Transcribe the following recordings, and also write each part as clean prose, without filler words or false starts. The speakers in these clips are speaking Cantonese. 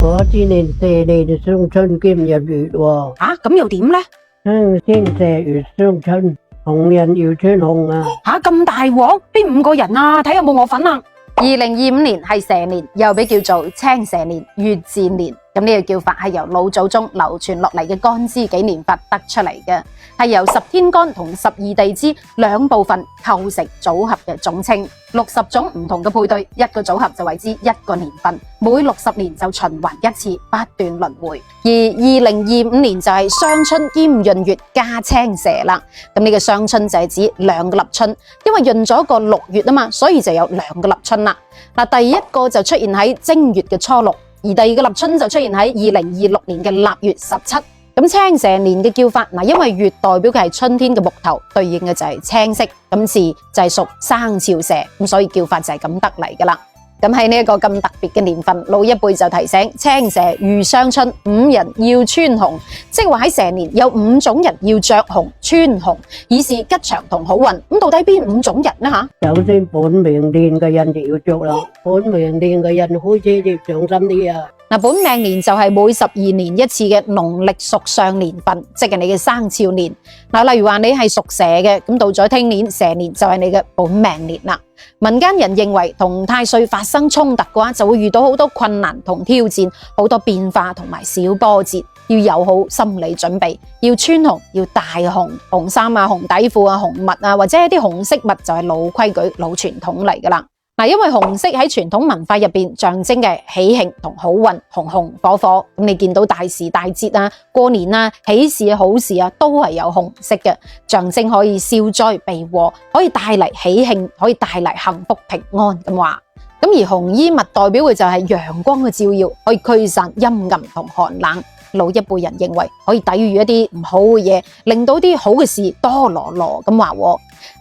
嗰啲年蛇年雙春兼日月喎。咁又點呢？先蛇月雙春，紅人要穿紅啊！咁大鑊，邊5個人啊？睇有冇我份啊！2025年係蛇年，又被叫做青蛇年、月字年。咁呢個叫法係由老祖宗流傳落嚟嘅干支紀年法得出嚟嘅，係由10天干同12地支2部分構成組合嘅總稱。60種唔同嘅配對，一個組合就為之一個年份，每60年就循環一次，不斷輪迴。而2025年就係雙春兼閏月加青蛇啦。咁呢個雙春就係指2個立春，因為閏咗個6月啊嘛，所以就有2個立春啦。第一個就出現喺正月嘅初6。而第二個立春就出現喺2026年嘅臘月17。咁青蛇年嘅叫法，因為月代表嘅係春天嘅木頭，對應嘅就係青色，咁字就係屬生肖蛇，咁所以叫法就係咁得嚟噶啦。咁喺呢一個咁特別嘅年份，老一輩就提醒青蛇遇雙春，5人要穿紅，即係話喺蛇年有5種人要着紅穿紅，以示吉祥同好運。咁到底邊5種人呢？首先本命年嘅人就要着啦，本命年嘅人開始要上心啲啊！本命年就係每12年一次嘅農曆屬相年份，即係你嘅生肖年。例如話你係屬蛇嘅，咁到咗聽年蛇年就係你嘅本命年啦。民間人認為同太歲發生衝突嘅話，就會遇到好多困難同挑戰，好多變化同埋小波折，要有好心理準備，要穿紅，要戴紅衫啊、紅底褲啊、紅襪啊，或者一啲紅飾物就係老規矩、老傳統嚟噶啦。因為紅色喺傳統文化入邊象徵嘅喜慶同好運，紅紅火火。咁你見到大時大節啊、過年啊、喜事啊、好事啊，都係有紅色嘅，象徵可以消災避禍，可以帶嚟喜慶，可以帶嚟幸福平安咁話。咁而紅衣物代表嘅就係陽光嘅照耀，可以驅散陰暗同寒冷。老一輩人認為可以抵禦一啲唔好嘅嘢，令到啲好嘅事多羅羅咁話。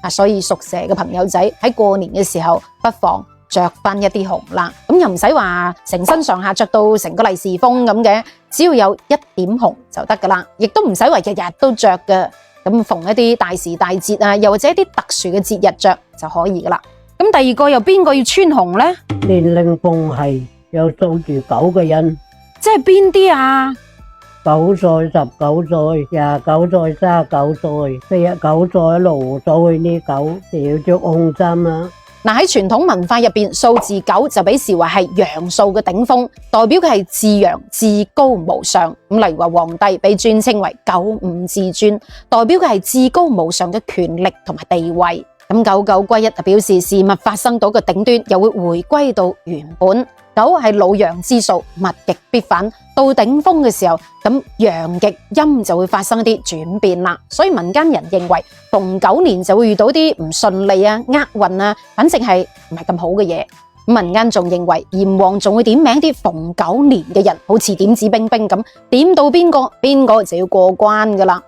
所以屬蛇嘅朋友仔喺過年嘅時候，不妨着翻一啲紅啦。咁又唔使話成身上下着到成個利是封咁嘅，只要有一點紅就得噶啦。亦都唔使話日日都着嘅。咁逢一啲大時大節啊，又或者一啲特殊嘅節日着就可以噶啦。咁第二個又邊個要穿紅呢？年齡逢係有數字9嘅人，即係邊啲啊？9歲、19歲、29歲、39歲、49歲、6歲呢9就要着紅衫啦。喺傳統文化入邊，數字9就被視為係陽數嘅頂峰，代表嘅係至陽、至高無上。例如話皇帝被尊稱為95至尊，代表嘅係至高無上嘅權力同埋地位。咁九九歸一就表示事物發生到嘅頂端，又會回歸到原本。9係老陽之數，物極必反，到頂峰嘅時候，咁陽極陰就會發生一啲轉變啦。所以民間人認為逢9年就會遇到啲唔順利啊、厄運啊，反正係唔係咁好嘅嘢。民間仲認為閻王仲會點名啲逢9年嘅人，好似點指兵兵咁，點到邊個就要過關噶啦。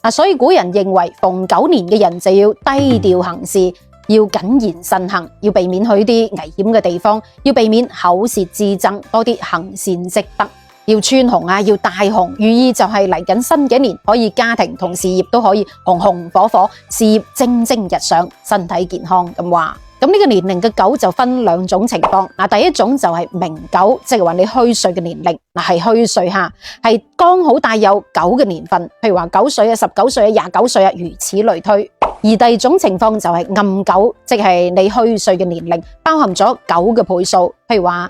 所以古人認為逢9年嘅人就要低調行事，要謹言慎行，要避免去啲危險嘅地方，要避免口舌之爭，多啲行善積德。要穿紅啊，要戴紅，寓意就係嚟緊新嘅一年，可以家庭同事業都可以紅紅火火，事業蒸蒸日上，身體健康咁話。咁呢個年齡嘅9就分2種情況。第一種就係明9，即係話你虛歲嘅年齡，係虛歲下，係剛好帶有9嘅年份，譬如話9歲啊、19歲啊、29歲啊，如此類推。而第二種情況就係暗9，即係你虛歲嘅年齡包含咗9嘅倍數，譬如話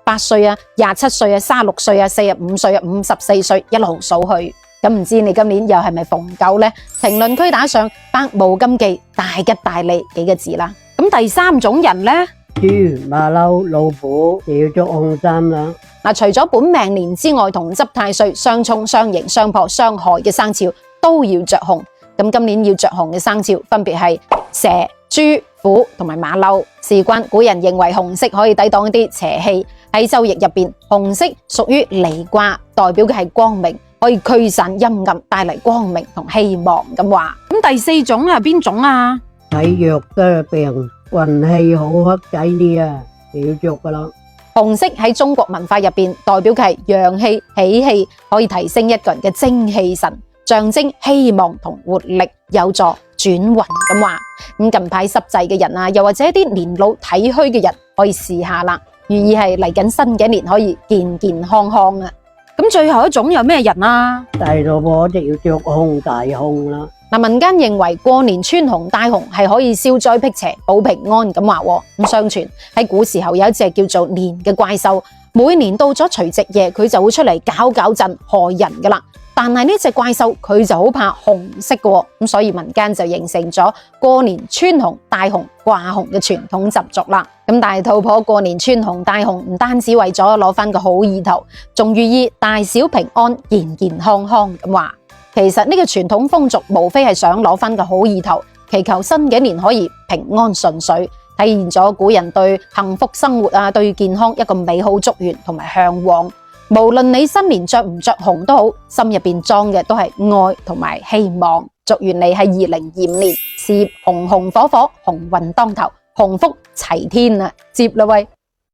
18歲啊、27歲啊、36歲啊、45歲啊、54歲，一路數去。咁唔知你今年又係咪逢9呢？評論區打上百無禁忌、大吉大利幾個字啦。咁第3種人呢？豬、馬騮、老虎就要着紅衫啦。除咗本命年之外，同執太歲相沖、相刑、相破、相害嘅生肖都要着紅。咁今年要着紅嘅生肖分別係蛇、豬、虎同埋馬騮。事關古人認為紅色可以抵擋一啲邪氣。喺周易入邊，紅色屬於離卦，代表嘅係光明，可以驅散陰暗，帶嚟光明同希望咁話。咁第4種係邊種啊？體弱多病、運氣好黑仔啲啊，就要着噶啦。紅色喺中國文化入邊，代表嘅係陽氣、喜氣，可以提升一個人嘅精氣神，象徵希望同活力，有助轉運咁話。咁近排濕滯嘅人啊，又或者一啲年老體虛嘅人，可以試下啦。寓意係嚟緊新嘅一年可以健健康康啊。咁最後一種有咩人啊？大老婆就要着紅大紅啦。民間認為過年穿紅戴紅係可以消災辟邪保平安咁話喎。咁相傳喺古時候有一隻叫做年嘅怪獸，每年到咗除夕夜佢就會出嚟搞震害人噶啦。但係呢隻怪獸佢就好怕紅色嘅喎，咁所以民間就形成咗過年穿紅戴紅掛紅嘅傳統習俗啦。咁大肚婆過年穿紅戴紅唔單止為咗攞翻個好意頭，仲寓意大小平安健健康康咁話。其實呢個傳統風俗無非係想攞翻個好意頭，祈求新嘅一年可以平安順遂，體現咗古人對幸福生活啊、對健康一個美好祝願同埋向往。無論你新年着唔着紅都好，心入邊裝嘅都係愛同埋希望。祝願你喺2025年事業紅紅火火、鴻運當頭、鴻福齊天啊！接啦喂！